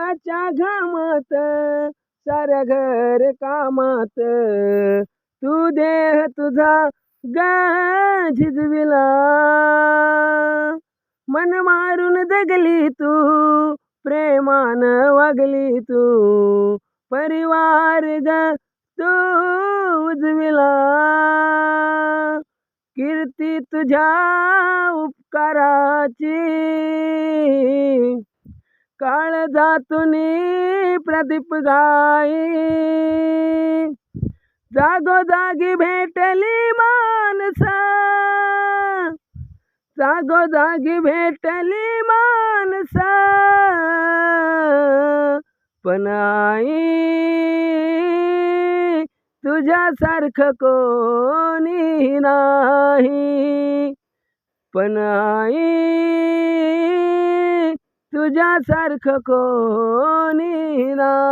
स्वतःच्या घामात साऱ्या घर कामात तू देह तुझा झिजविला. मन मारून जगली तू, प्रेमान वागली तू, परिवार तू उजविला. कीर्ती तुझ्या उपकाराची काळजातून प्रदीप गाई. जागोजागी भेटली माणसा, जागोजागी भेटली माणसा, पण आई तुझ्यासारखं कोणी नाही. पण आई तुझ्यासारखं कोणी नाही.